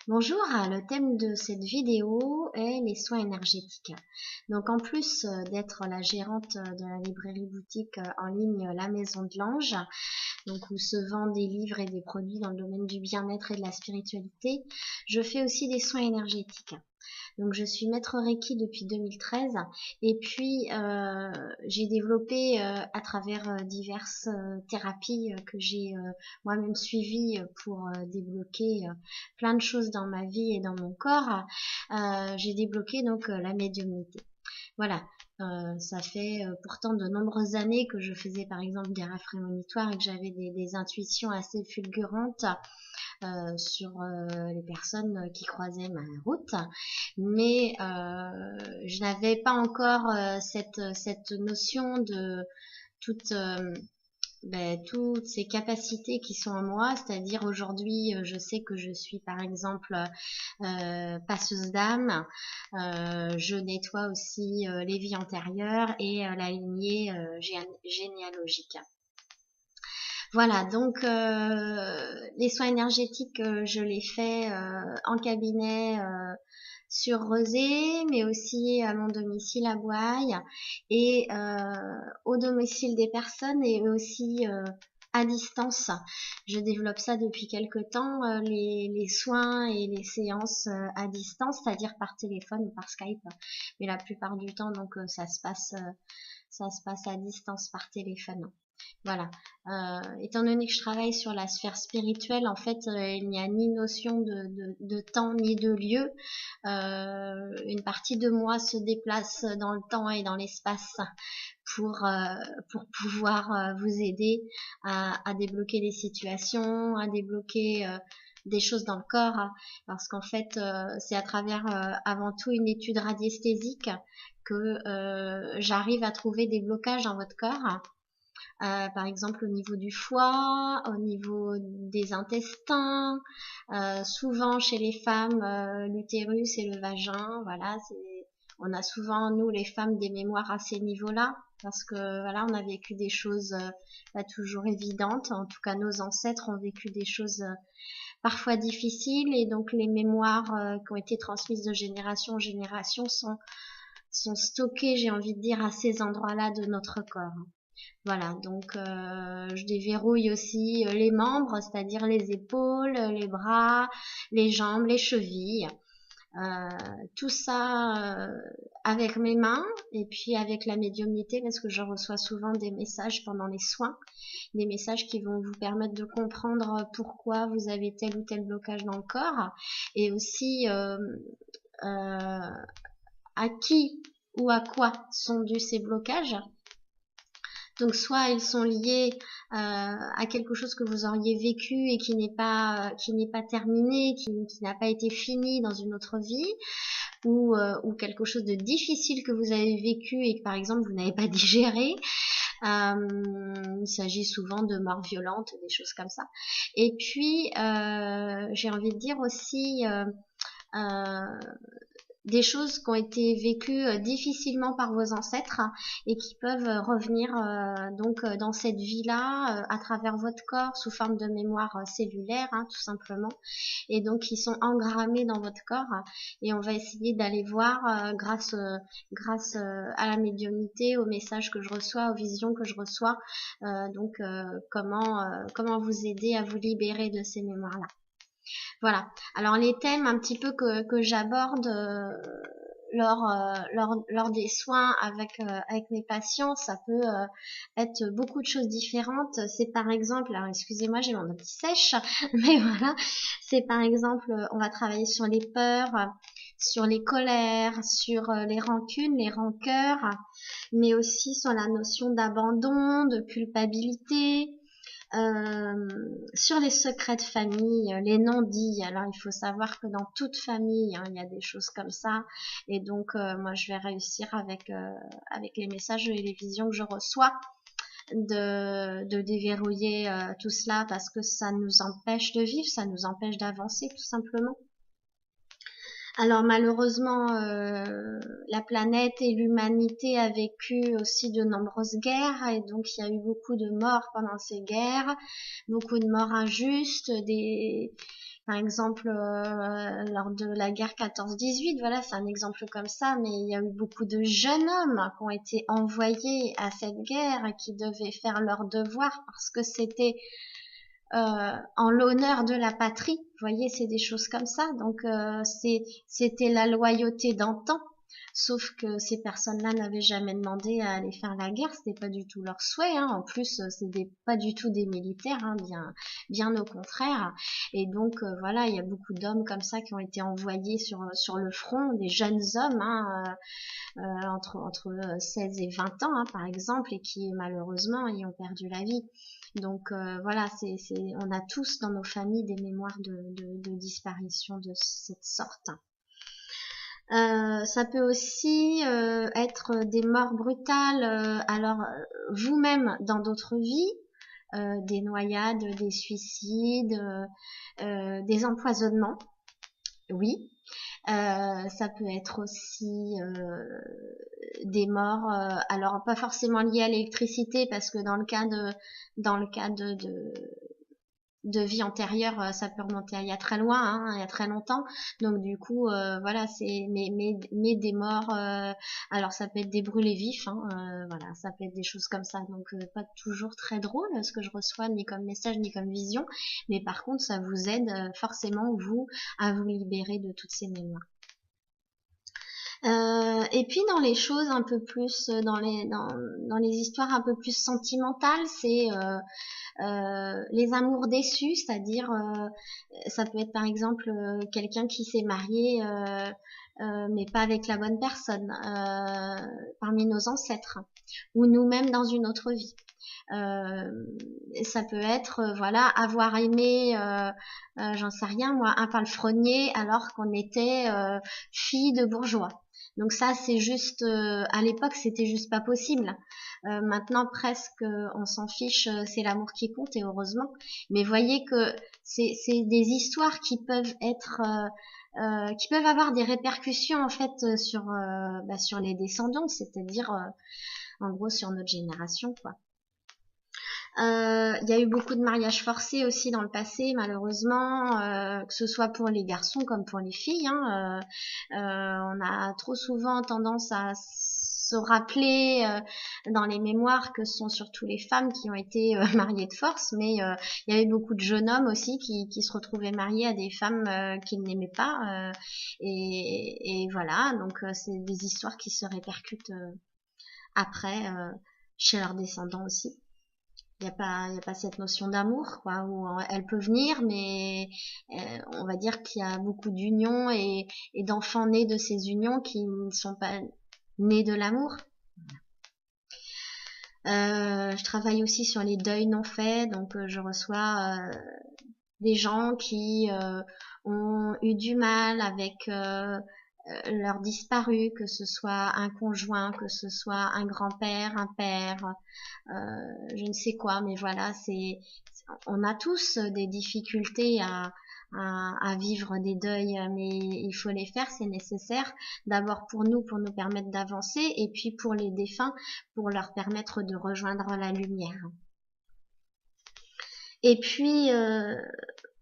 Bonjour, le thème de cette vidéo est les soins énergétiques. Donc en plus d'être la gérante de la librairie boutique en ligne La Maison de l'Ange, donc où se vendent des livres et des produits dans le domaine du bien-être et de la spiritualité, je fais aussi des soins énergétiques. Donc je suis maître Reiki depuis 2013 et puis j'ai développé à travers diverses thérapies que j'ai moi-même suivies pour débloquer plein de choses dans ma vie et dans mon corps, j'ai débloqué donc la médiumnité. Voilà, ça fait pourtant de nombreuses années que je faisais par exemple des rêves prémonitoires et que j'avais des intuitions assez fulgurantes sur les personnes qui croisaient ma route, mais je n'avais pas encore cette notion de toute toutes ces capacités qui sont en moi, c'est-à-dire aujourd'hui, je sais que je suis par exemple passeuse d'âme, je nettoie aussi les vies antérieures et la lignée généalogique. Voilà, donc les soins énergétiques, je les fais en cabinet sur Rezé, mais aussi à mon domicile à Boailles et au domicile des personnes et aussi à distance. Je développe ça depuis quelque temps, les soins et les séances à distance, c'est-à-dire par téléphone ou par Skype. Mais la plupart du temps, donc ça se passe à distance par téléphone. Voilà. Étant donné que je travaille sur la sphère spirituelle, en fait, il n'y a ni notion de temps ni de lieu. Une partie de moi se déplace dans le temps et dans l'espace pour, euh, pour pouvoir vous aider à débloquer des situations, à débloquer des choses dans le corps, hein, parce qu'en fait, c'est à travers avant tout une étude radiesthésique que j'arrive à trouver des blocages dans votre corps, par exemple au niveau du foie, au niveau des intestins, souvent chez les femmes, l'utérus et le vagin, voilà, on a souvent, nous les femmes, des mémoires à ces niveaux-là, parce que voilà, on a vécu des choses pas toujours évidentes, en tout cas nos ancêtres ont vécu des choses parfois difficiles, et donc les mémoires qui ont été transmises de génération en génération sont stockées, j'ai envie de dire, à ces endroits-là de notre corps. Voilà, donc je déverrouille aussi les membres, c'est-à-dire les épaules, les bras, les jambes, les chevilles. Euh, tout ça avec mes mains et puis avec la médiumnité parce que je reçois souvent des messages pendant les soins, des messages qui vont vous permettre de comprendre pourquoi vous avez tel ou tel blocage dans le corps et aussi à qui ou à quoi sont dus ces blocages. Donc soit ils sont liés à quelque chose que vous auriez vécu et qui n'est pas terminé, qui n'a pas été fini dans une autre vie, ou quelque chose de difficile que vous avez vécu et que par exemple vous n'avez pas digéré. Il s'agit souvent de morts violentes, des choses comme ça. Et puis j'ai envie de dire aussi euh, des choses qui ont été vécues difficilement par vos ancêtres et qui peuvent revenir donc dans cette vie-là à travers votre corps sous forme de mémoire cellulaire, hein, tout simplement, et donc qui sont engrammés dans votre corps. Et on va essayer d'aller voir grâce à la médiumnité, aux messages que je reçois, aux visions que je reçois, comment vous aider à vous libérer de ces mémoires-là. Voilà. Alors les thèmes un petit peu que j'aborde lors des soins avec mes patients, ça peut être beaucoup de choses différentes. C'est par exemple, alors excusez-moi, j'ai mon petit sèche, mais voilà, c'est par exemple, on va travailler sur les peurs, sur les colères, sur les rancunes, les rancœurs, mais aussi sur la notion d'abandon, de culpabilité, euh, sur les secrets de famille, les non-dits. Alors, il faut savoir que dans toute famille, hein, il y a des choses comme ça. Et donc, moi, je vais réussir avec les messages et les visions que je reçois de déverrouiller tout cela parce que ça nous empêche de vivre, ça nous empêche d'avancer, tout simplement. Alors malheureusement, la planète et l'humanité a vécu aussi de nombreuses guerres et donc il y a eu beaucoup de morts pendant ces guerres, beaucoup de morts injustes, Par exemple, lors de la guerre 14-18, voilà, c'est un exemple comme ça, mais il y a eu beaucoup de jeunes hommes qui ont été envoyés à cette guerre et qui devaient faire leur devoir parce que c'était en l'honneur de la patrie. Vous voyez, c'est des choses comme ça. Donc, c'était la loyauté d'antan. Sauf que ces personnes-là n'avaient jamais demandé à aller faire la guerre, c'était pas du tout leur souhait. Hein. En plus, pas du tout des militaires, hein, bien au contraire. Et donc voilà, il y a beaucoup d'hommes comme ça qui ont été envoyés sur le front, des jeunes hommes, hein, entre 16 et 20 ans, hein, par exemple, et qui malheureusement y ont perdu la vie. Donc voilà, on a tous dans nos familles des mémoires de disparition de cette sorte. Ça peut aussi être des morts brutales. Alors vous-même dans d'autres vies, des noyades, des suicides, des empoisonnements. Oui. Ça peut être aussi des morts. Alors pas forcément liées à l'électricité parce que dans le cas de vie antérieure, ça peut remonter à il y a très loin, hein, il y a très longtemps. Donc du coup, voilà, c'est mais des morts. Alors ça peut être des brûlés vifs, hein, voilà, ça peut être des choses comme ça. Donc pas toujours très drôle ce que je reçois ni comme message ni comme vision, mais par contre ça vous aide forcément vous à vous libérer de toutes ces mémoires. Et puis dans les choses un peu plus, dans les histoires un peu plus sentimentales, c'est les amours déçus, c'est-à-dire ça peut être par exemple quelqu'un qui s'est marié mais pas avec la bonne personne parmi nos ancêtres ou nous-mêmes dans une autre vie. Ça peut être voilà, avoir aimé j'en sais rien moi, un palefrenier alors qu'on était fille de bourgeois. Donc ça c'est juste à l'époque c'était juste pas possible. Maintenant presque on s'en fiche, c'est l'amour qui compte et heureusement. Mais voyez que c'est des histoires qui peuvent être qui peuvent avoir des répercussions en fait sur les descendants, c'est-à-dire en gros sur notre génération quoi. Il y a eu beaucoup de mariages forcés aussi dans le passé, malheureusement, que ce soit pour les garçons comme pour les filles. Hein, on a trop souvent tendance à se rappeler dans les mémoires que ce sont surtout les femmes qui ont été mariées de force, mais il y avait beaucoup de jeunes hommes aussi qui se retrouvaient mariés à des femmes qu'ils n'aimaient pas. Et voilà, donc c'est des histoires qui se répercutent après chez leurs descendants aussi. Il y a pas cette notion d'amour, quoi, où elle peut venir, mais on va dire qu'il y a beaucoup d'unions et d'enfants nés de ces unions qui ne sont pas nés de l'amour. Je travaille aussi sur les deuils non faits, donc je reçois des gens qui ont eu du mal avec leur disparu, que ce soit un conjoint, que ce soit un grand-père, un père, je ne sais quoi, mais voilà, on a tous des difficultés à vivre des deuils, mais il faut les faire, c'est nécessaire. D'abord pour nous permettre d'avancer, et puis pour les défunts, pour leur permettre de rejoindre la lumière. Et puis,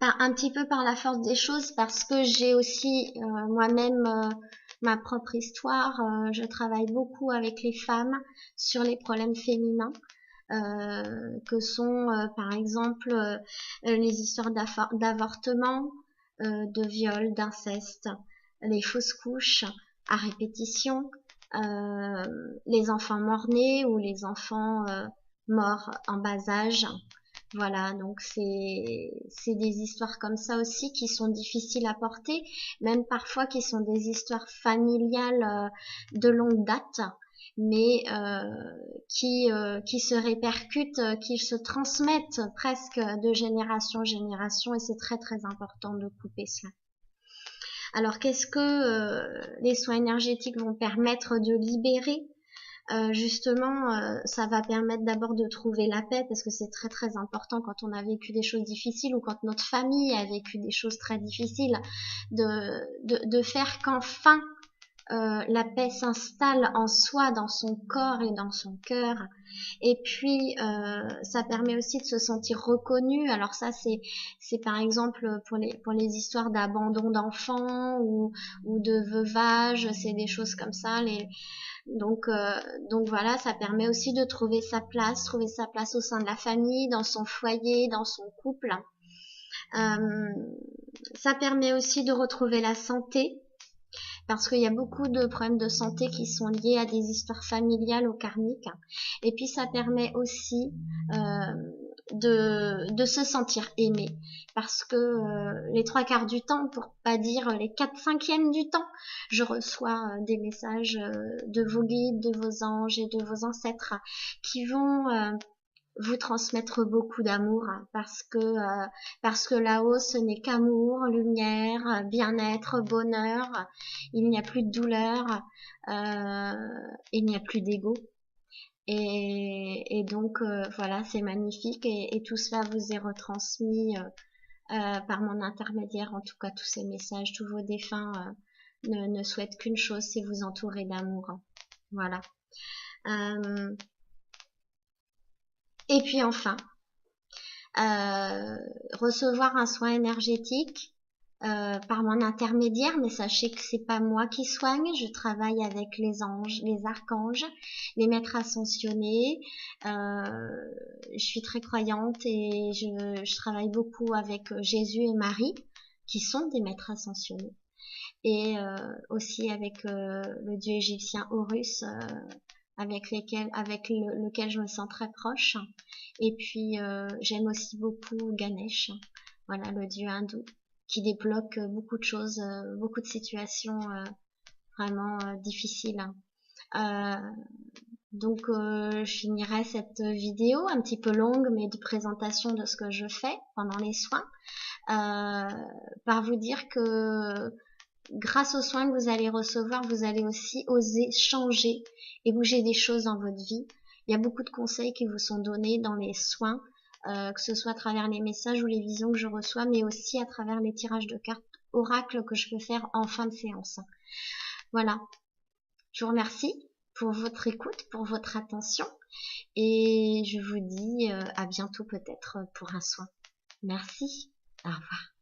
un petit peu par la force des choses, parce que j'ai aussi moi-même ma propre histoire. Je travaille beaucoup avec les femmes sur les problèmes féminins, que sont par exemple les histoires d'avortement, de viol, d'inceste, les fausses couches à répétition, les enfants morts-nés ou les enfants morts en bas âge. Voilà, donc c'est des histoires comme ça aussi qui sont difficiles à porter, même parfois qui sont des histoires familiales de longue date, mais qui se répercutent, qui se transmettent presque de génération en génération, et c'est très très important de couper cela. Alors qu'est-ce que les soins énergétiques vont permettre de libérer? Justement, ça va permettre d'abord de trouver la paix, parce que c'est très très important quand on a vécu des choses difficiles ou quand notre famille a vécu des choses très difficiles, de faire qu'enfin la paix s'installe en soi, dans son corps et dans son cœur. Et puis, ça permet aussi de se sentir reconnu. Alors ça, c'est par exemple pour les histoires d'abandon d'enfants ou de veuvage, c'est des choses comme ça. Donc, euh, donc voilà, ça permet aussi de trouver sa place au sein de la famille, dans son foyer, dans son couple. Euh, Ça permet aussi de retrouver la santé, parce qu'il y a beaucoup de problèmes de santé qui sont liés à des histoires familiales ou karmiques. Et puis ça permet aussi de se sentir aimé, parce que les 3/4 du temps, pour pas dire les 4/5 du temps, je reçois des messages de vos guides, de vos anges et de vos ancêtres qui vont vous transmettre beaucoup d'amour, parce que là-haut ce n'est qu'amour, lumière, bien-être, bonheur. Il n'y a plus de douleur, il n'y a plus d'ego. Et donc voilà, c'est magnifique, et tout cela vous est retransmis par mon intermédiaire. En tout cas, tous ces messages, tous vos défunts ne souhaitent qu'une chose, c'est vous entourer d'amour. Voilà. Euh, et puis enfin, recevoir un soin énergétique par mon intermédiaire, mais sachez que c'est pas moi qui soigne, je travaille avec les anges, les archanges, les maîtres ascensionnés. Je suis très croyante et je travaille beaucoup avec Jésus et Marie, qui sont des maîtres ascensionnés, et aussi avec le dieu égyptien Horus, avec lequel je me sens très proche. Et puis j'aime aussi beaucoup Ganesh, voilà, le dieu hindou, qui débloque beaucoup de choses, beaucoup de situations vraiment difficiles. Euh, donc je finirai cette vidéo un petit peu longue, mais de présentation de ce que je fais pendant les soins, par vous dire que grâce aux soins que vous allez recevoir, vous allez aussi oser changer et bouger des choses dans votre vie. Il y a beaucoup de conseils qui vous sont donnés dans les soins, que ce soit à travers les messages ou les visions que je reçois, mais aussi à travers les tirages de cartes oracles que je peux faire en fin de séance. Voilà. Je vous remercie pour votre écoute, pour votre attention, et je vous dis à bientôt peut-être pour un soin. Merci. Au revoir.